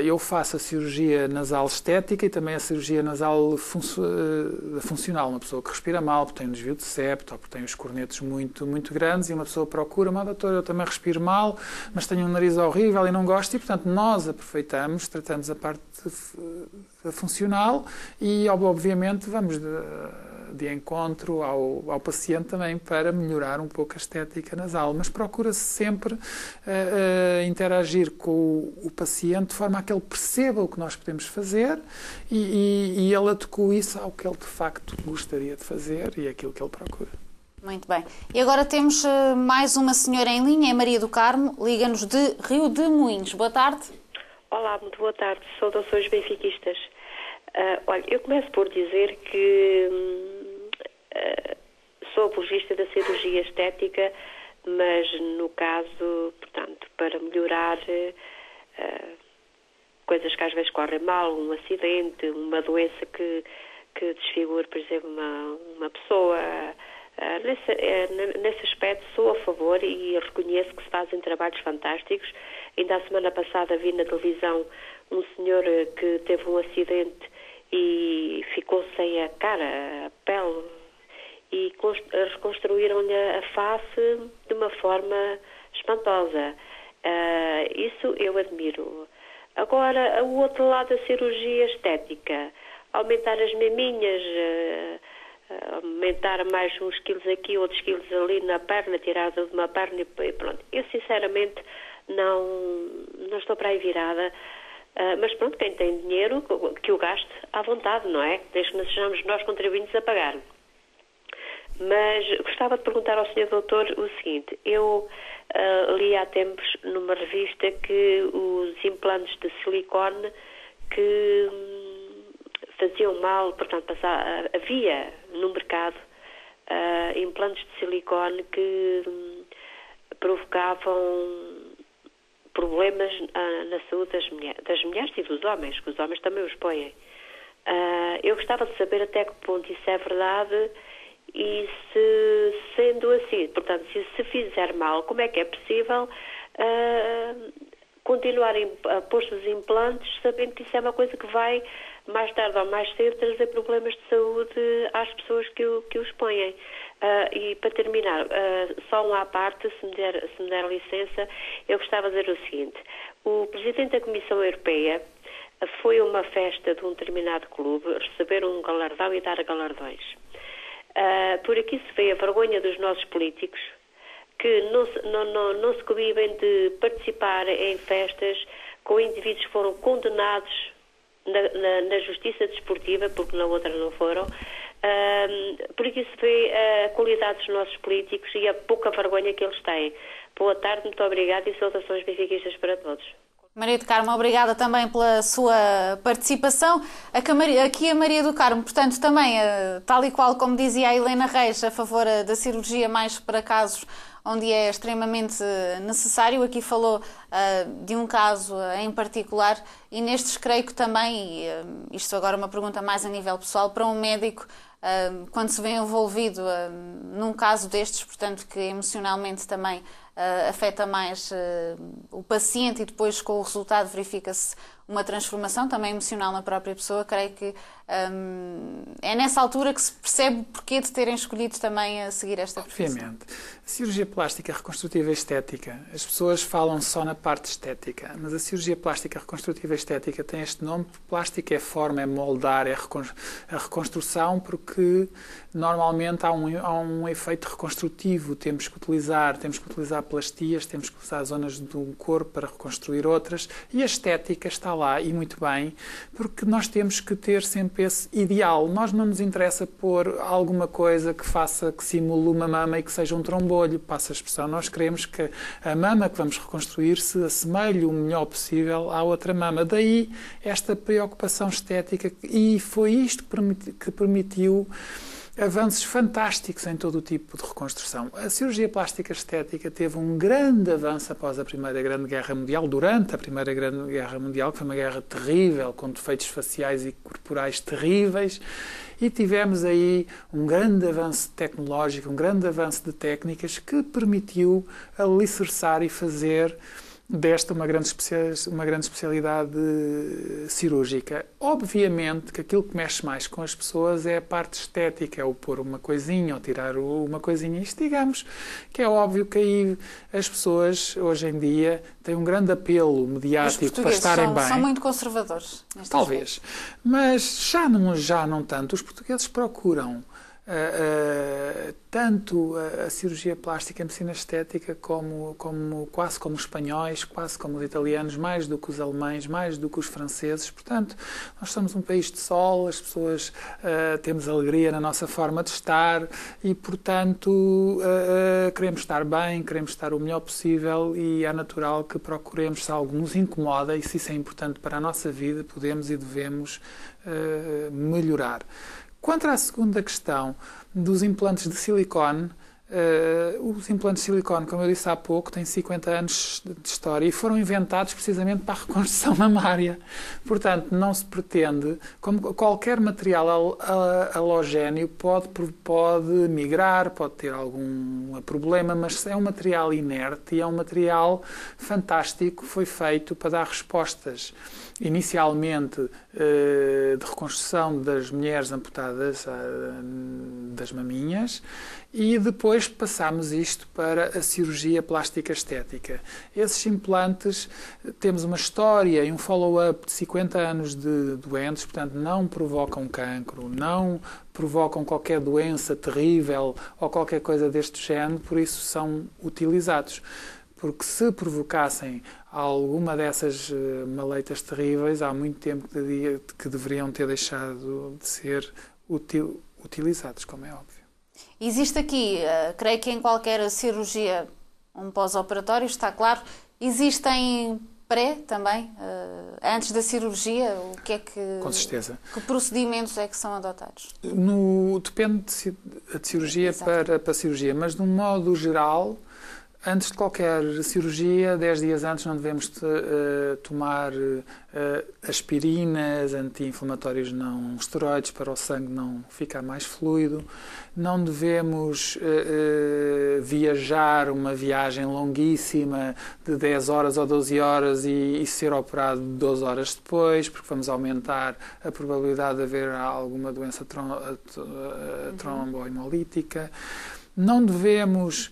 eu faço a cirurgia nasal estética e também a cirurgia nasal funcional. Uma pessoa que respira mal, porque tem um desvio de septo, ou porque tem os cornetos muito, muito grandes, e uma pessoa procura, mas doutor, eu também respiro mal, mas tenho um nariz horrível e não gosto, e portanto nós aproveitamos, tratamos a parte funcional e, obviamente, vamos de encontro ao paciente também para melhorar um pouco a estética nasal, mas procura-se sempre interagir com o paciente de forma a que ele perceba o que nós podemos fazer e ele adequa isso ao que ele de facto gostaria de fazer e aquilo que ele procura. Muito bem. E agora temos mais uma senhora em linha, é Maria do Carmo, liga-nos de Rio de Moinhos. Boa tarde. Olá, muito boa tarde. Saudações benfiquistas. Olha, eu começo por dizer que sou apologista da cirurgia estética, mas no caso, portanto, para melhorar coisas que às vezes correm mal, um acidente, uma doença que desfigure, por exemplo, uma pessoa. Nesse aspecto sou a favor e reconheço que se fazem trabalhos fantásticos. Ainda a semana passada vi na televisão um senhor que teve um acidente e ficou sem a cara, a pele, e reconstruíram-lhe a face de uma forma espantosa. Isso eu admiro. Agora, o outro lado da cirurgia estética, aumentar as maminhas, aumentar mais uns quilos aqui, outros quilos ali na perna, tirar de uma perna e pronto. Eu, sinceramente, não estou para aí virada, mas pronto, quem tem dinheiro, que o gaste à vontade, não é? Desde que não sejamos nós contribuintes a pagar. Mas gostava de perguntar ao Sr. Doutor o seguinte: eu li há tempos numa revista que os implantes de silicone que faziam mal, portanto, havia no mercado implantes de silicone que provocavam problemas na saúde das mulheres e dos homens, que os homens também os põem. Eu gostava de saber até que ponto isso é verdade e, se sendo assim, portanto, se fizer mal, como é que é possível continuar a pôr-se os implantes, sabendo que isso é uma coisa que vai, mais tarde ou mais cedo, trazer problemas de saúde às pessoas que os põem. E para terminar, só uma à parte, se me der licença, eu gostava de dizer o seguinte: o Presidente da Comissão Europeia foi a uma festa de um determinado clube receber um galardão e dar galardões. Por aqui se vê a vergonha dos nossos políticos, que não se coibem de participar em festas com indivíduos que foram condenados na justiça desportiva, porque na outra não foram. Por aqui se vê a qualidade dos nossos políticos e a pouca vergonha que eles têm. Boa tarde, muito obrigada e saudações benfiquistas para todos. Maria do Carmo, obrigada também pela sua participação. Aqui a Maria do Carmo, portanto, também, tal e qual como dizia a Helena Reis, a favor da cirurgia mais para casos onde é extremamente necessário. Aqui falou de um caso em particular e nestes creio que também, e isto agora é uma pergunta mais a nível pessoal, para um médico, quando se vê envolvido num caso destes, portanto, que emocionalmente também afeta mais o paciente e depois com o resultado verifica-se uma transformação também emocional na própria pessoa, creio que é nessa altura que se percebe o porquê de terem escolhido também a seguir esta profissão. Obviamente. A cirurgia plástica reconstrutiva e estética, as pessoas falam só na parte estética, mas a cirurgia plástica reconstrutiva e estética tem este nome, porque plástica é forma, é moldar, é a reconstrução, porque normalmente há um efeito reconstrutivo, temos que utilizar plastias, temos que usar zonas do corpo para reconstruir outras, e a estética está lá, e muito bem, porque nós temos que ter sempre esse ideal. Nós não nos interessa pôr alguma coisa que simule uma mama e que seja um trombolho, passa a expressão. Nós queremos que a mama que vamos reconstruir se assemelhe o melhor possível à outra mama. Daí esta preocupação estética, e foi isto que permitiu avanços fantásticos em todo o tipo de reconstrução. A cirurgia plástica estética teve um grande avanço após a Primeira Grande Guerra Mundial, durante a Primeira Grande Guerra Mundial, que foi uma guerra terrível, com defeitos faciais e corporais terríveis, e tivemos aí um grande avanço tecnológico, um grande avanço de técnicas que permitiu alicerçar e fazer desta uma grande especialidade cirúrgica. Obviamente que aquilo que mexe mais com as pessoas é a parte estética, é o pôr uma coisinha ou tirar uma coisinha. Isto, digamos, que é óbvio que aí as pessoas, hoje em dia, têm um grande apelo mediático para estarem bem. São muito conservadores. Talvez. Mas já não tanto. Os portugueses procuram tanto a cirurgia plástica, a medicina estética, quase como os espanhóis, quase como os italianos, mais do que os alemães, mais do que os franceses. Portanto, nós somos um país de sol, as pessoas temos alegria na nossa forma de estar e, portanto, queremos estar bem, queremos estar o melhor possível e é natural que procuremos, se algo nos incomoda e se isso é importante para a nossa vida, podemos e devemos melhorar. Quanto à segunda questão dos implantes de silicone, os implantes de silicone, como eu disse há pouco, têm 50 anos de história e foram inventados precisamente para a reconstrução mamária. Portanto, não se pretende, como qualquer material halogéneo pode migrar, pode ter algum problema, mas é um material inerte e é um material fantástico, foi feito para dar respostas inicialmente de reconstrução das mulheres amputadas das maminhas E depois passámos isto para a cirurgia plástica estética. Esses implantes, temos uma história e um follow-up de 50 anos de doentes, portanto não provocam cancro, não provocam qualquer doença terrível ou qualquer coisa deste género, por isso são utilizados. Porque se provocassem alguma dessas maleitas terríveis, há muito tempo que deveriam ter deixado de ser utilizados, como é óbvio. Existe aqui, creio que em qualquer cirurgia, um pós-operatório, está claro. Existem pré também, antes da cirurgia? O que é que... Com certeza. Que procedimentos é que são adotados? Depende de cirurgia para cirurgia, mas de um modo geral, antes de qualquer cirurgia, 10 dias antes, não devemos tomar aspirinas, anti-inflamatórios não esteroides, para o sangue não ficar mais fluido. Não devemos viajar uma viagem longuíssima de 10 horas ou 12 horas e ser operado 12 horas depois, porque vamos aumentar a probabilidade de haver alguma doença tromboemolítica. Não devemos,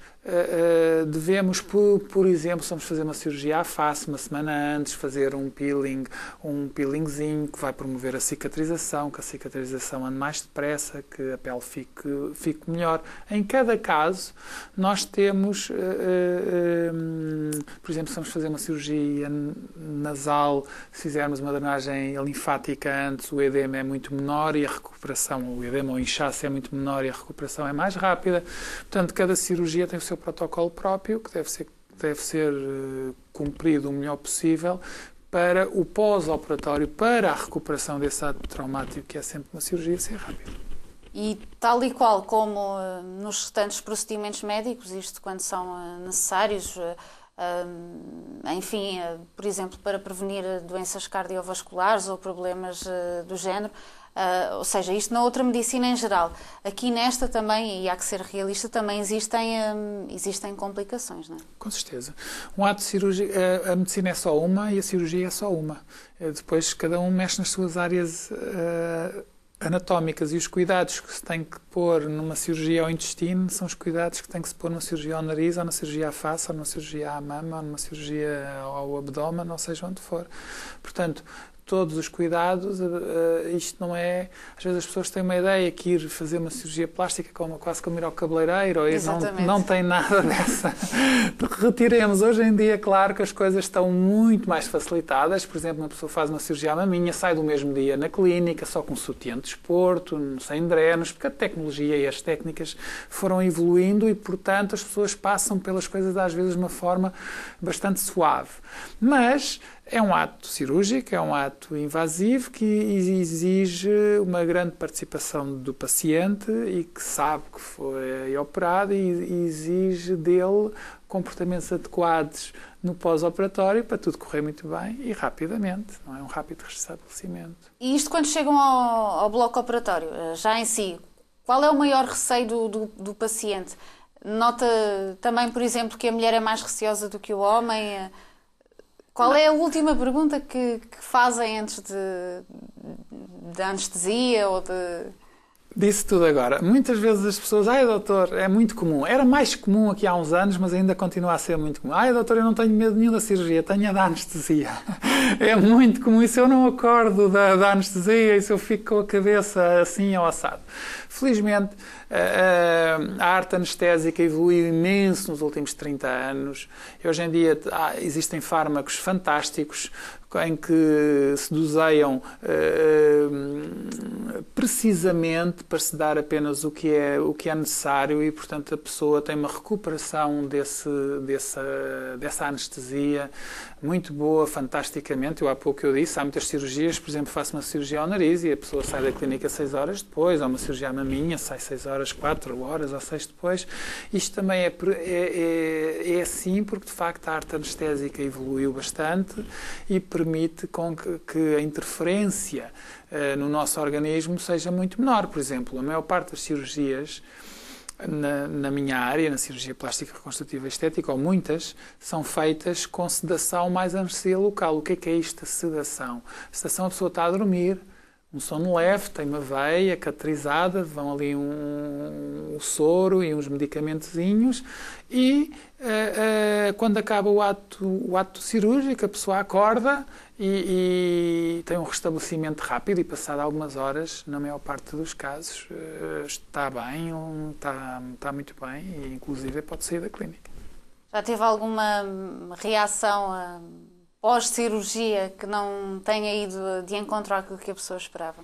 por exemplo, se vamos fazer uma cirurgia à face, uma semana antes, fazer um peelingzinho que vai promover a cicatrização, que a cicatrização ande mais depressa, que a pele fique melhor. Em cada caso, nós temos, por exemplo, se vamos fazer uma cirurgia nasal, se fizermos uma drenagem linfática antes, o edema é muito menor e a recuperação, o edema ou inchaço é muito menor e a recuperação é mais rápida. Portanto, cada cirurgia tem o seu protocolo próprio, que deve ser cumprido o melhor possível para o pós-operatório, para a recuperação desse ato traumático, que é sempre uma cirurgia, ser rápido. E tal e qual como nos restantes procedimentos médicos, isto quando são necessários, enfim, por exemplo, para prevenir doenças cardiovasculares ou problemas do género, ou seja, isto na outra medicina em geral. Aqui nesta também, e há que ser realista, também existem complicações, não é? Com certeza. Um ato cirúrgico, a medicina é só uma e a cirurgia é só uma. Depois cada um mexe nas suas áreas anatómicas, e os cuidados que se tem que pôr numa cirurgia ao intestino são os cuidados que tem que se pôr numa cirurgia ao nariz, ou na cirurgia à face, ou numa cirurgia à mama, ou numa cirurgia ao abdômen, ou seja onde for. Portanto, todos os cuidados, isto não é... Às vezes as pessoas têm uma ideia que ir fazer uma cirurgia plástica quase como ir ao cabeleireiro, ou não tem nada dessa. Retiremos. Hoje em dia, claro que as coisas estão muito mais facilitadas. Por exemplo, uma pessoa faz uma cirurgia à maminha, sai do mesmo dia na clínica, só com sutiã de desporto, sem drenos, porque a tecnologia e as técnicas foram evoluindo e, portanto, as pessoas passam pelas coisas às vezes de uma forma bastante suave. Mas é um ato cirúrgico, é um ato invasivo que exige uma grande participação do paciente e que sabe que foi operado e exige dele comportamentos adequados no pós-operatório para tudo correr muito bem e rapidamente, não é um rápido restabelecimento. E isto quando chegam ao bloco operatório, já em si, qual é o maior receio do paciente? Nota também, por exemplo, que a mulher é mais receosa do que o homem? Qual é a última pergunta que fazem antes de anestesia ou de... Disse tudo agora. Muitas vezes as pessoas, doutor, é muito comum. Era mais comum aqui há uns anos, mas ainda continua a ser muito comum. Doutor, eu não tenho medo nenhum da cirurgia, tenho a da anestesia. É muito comum. E se eu não acordo da anestesia, e se eu fico com a cabeça assim ou assado? Felizmente, a arte anestésica evoluiu imenso nos últimos 30 anos. E hoje em dia existem fármacos fantásticos em que se doseiam precisamente para se dar apenas o que é necessário e, portanto, a pessoa tem uma recuperação dessa anestesia muito boa, fantasticamente. Há pouco eu disse, há muitas cirurgias, por exemplo, faço uma cirurgia ao nariz e a pessoa sai da clínica 6 horas depois, ou uma cirurgia à maminha, sai 6 horas, 4 horas ou 6 depois. Isto também é assim porque, de facto, a arte anestésica evoluiu bastante e permite com que a interferência no nosso organismo seja muito menor. Por exemplo, a maior parte das cirurgias na minha área, na cirurgia plástica reconstrutiva estética, ou muitas, são feitas com sedação mais anestesia local. O que é isto, a sedação? A sedação, a pessoa está a dormir, um sono leve, tem uma veia cateterizada, vão ali um soro e uns medicamentozinhos e quando acaba o ato cirúrgico, a pessoa acorda e tem um restabelecimento rápido e passado algumas horas, na maior parte dos casos, está bem, está muito bem e inclusive pode sair da clínica. Já teve alguma reação pós-cirurgia que não tenha ido de encontro àquilo que a pessoa esperava?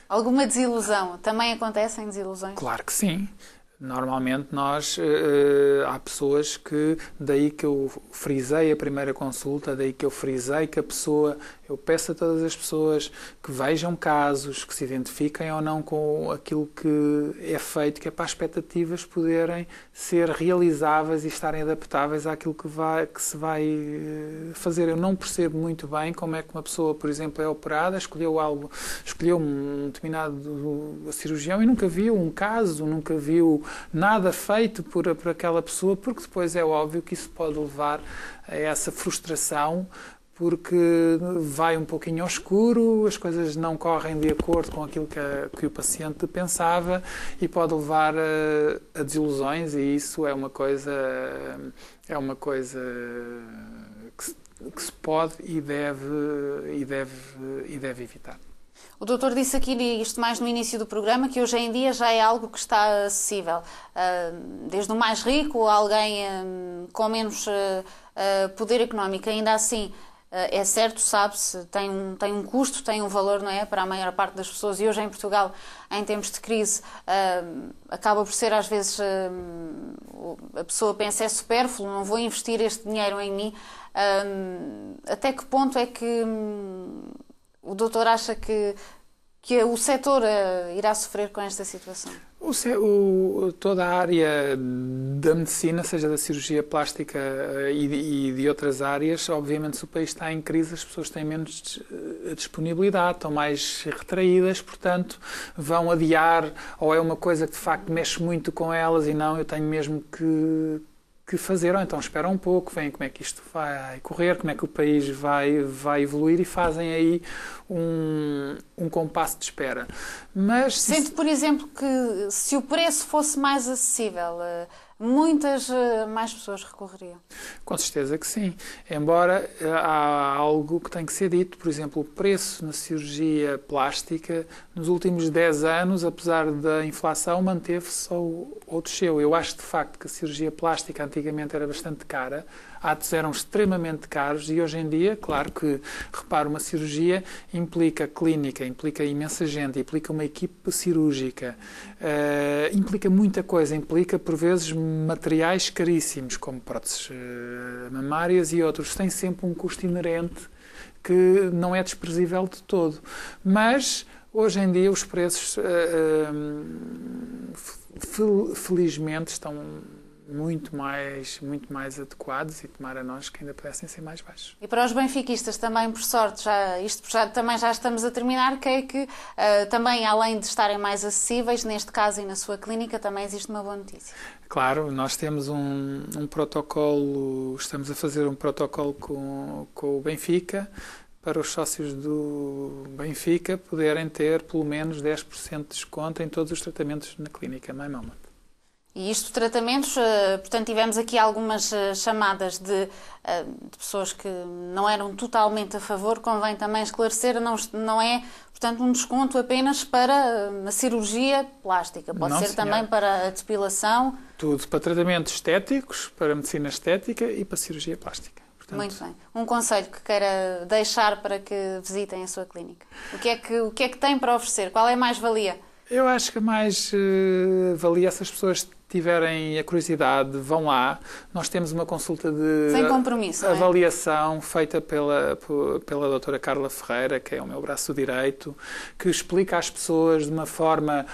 Alguma desilusão? Também acontecem desilusões? Claro que sim. Normalmente há pessoas que, daí que eu frisei a primeira consulta, daí que eu frisei que a pessoa, eu peço a todas as pessoas que vejam casos, que se identifiquem ou não com aquilo que é feito, que é para as expectativas poderem ser realizáveis e estarem adaptáveis àquilo que se vai fazer. Eu não percebo muito bem como é que uma pessoa, por exemplo, é operada, escolheu um determinado cirurgião e nunca viu um caso, nunca viu nada feito por aquela pessoa, porque depois é óbvio que isso pode levar a essa frustração, porque vai um pouquinho ao escuro, as coisas não correm de acordo com aquilo que o paciente pensava e pode levar a desilusões, e isso é uma coisa que se pode e deve evitar. O doutor disse aqui, isto mais no início do programa, que hoje em dia já é algo que está acessível. Desde o mais rico, alguém com menos poder económico. Ainda assim, é certo, sabe-se, tem um custo, tem um valor, não é, para a maior parte das pessoas. E hoje em Portugal, em tempos de crise, acaba por ser às vezes, a pessoa pensa, é supérfluo, não vou investir este dinheiro em mim. Até que ponto é que o doutor acha que o setor irá sofrer com esta situação? Toda a área da medicina, seja da cirurgia plástica e de outras áreas, obviamente se o país está em crise, as pessoas têm menos disponibilidade, estão mais retraídas, portanto vão adiar, ou é uma coisa que de facto mexe muito com elas e não, eu tenho mesmo que fazer, ou então esperam um pouco, veem como é que isto vai correr, como é que o país vai evoluir e fazem aí um compasso de espera. Mas sente, por exemplo, que se o preço fosse mais acessível, muitas mais pessoas recorreriam? Com certeza que sim. Embora há algo que tem que ser dito, por exemplo, o preço na cirurgia plástica nos últimos 10 anos, apesar da inflação, manteve-se ou desceu. Eu acho de facto que a cirurgia plástica antigamente era bastante cara, atos eram extremamente caros e hoje em dia, claro que, repara, uma cirurgia implica clínica, implica imensa gente, implica uma equipe cirúrgica, implica muita coisa, implica por vezes materiais caríssimos, como próteses mamárias e outros. Tem sempre um custo inerente que não é desprezível de todo. Mas, hoje em dia, os preços, felizmente, estão muito mais adequados e tomara nós que ainda pudessem ser mais baixos. E para os benfiquistas também, por sorte, também já estamos a terminar, que é que também, além de estarem mais acessíveis, neste caso e na sua clínica, também existe uma boa notícia. Claro, nós temos um protocolo, estamos a fazer um protocolo com o Benfica, para os sócios do Benfica poderem ter pelo menos 10% de desconto em todos os tratamentos na clínica My Moment. E isto, tratamentos, portanto, tivemos aqui algumas chamadas de pessoas que não eram totalmente a favor. Convém também esclarecer, não é, portanto, um desconto apenas para a cirurgia plástica. Pode ser também para a depilação. Tudo, para tratamentos estéticos, para a medicina estética e para a cirurgia plástica. Portanto, muito bem. Um conselho que queira deixar para que visitem a sua clínica. O que é que tem para oferecer? Qual é a mais-valia? Eu acho que a mais-valia, essas pessoas tiverem a curiosidade, vão lá. Nós temos uma consulta de sem compromisso, avaliação feita pela doutora Carla Ferreira, que é o meu braço direito, que explica às pessoas de uma forma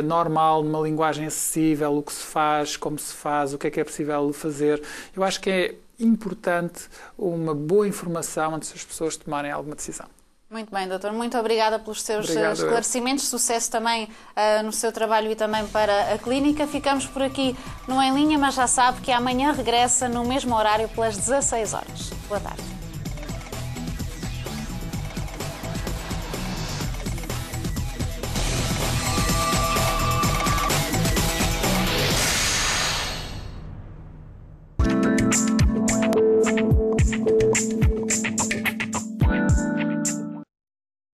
normal, numa linguagem acessível, o que se faz, como se faz, o que é possível fazer. Eu acho que é importante uma boa informação antes das pessoas tomarem alguma decisão. Muito bem, doutor. Muito obrigada pelos seus esclarecimentos. Sucesso também no seu trabalho e também para a clínica. Ficamos por aqui no Em Linha, mas já sabe que amanhã regressa no mesmo horário pelas 16 horas. Boa tarde.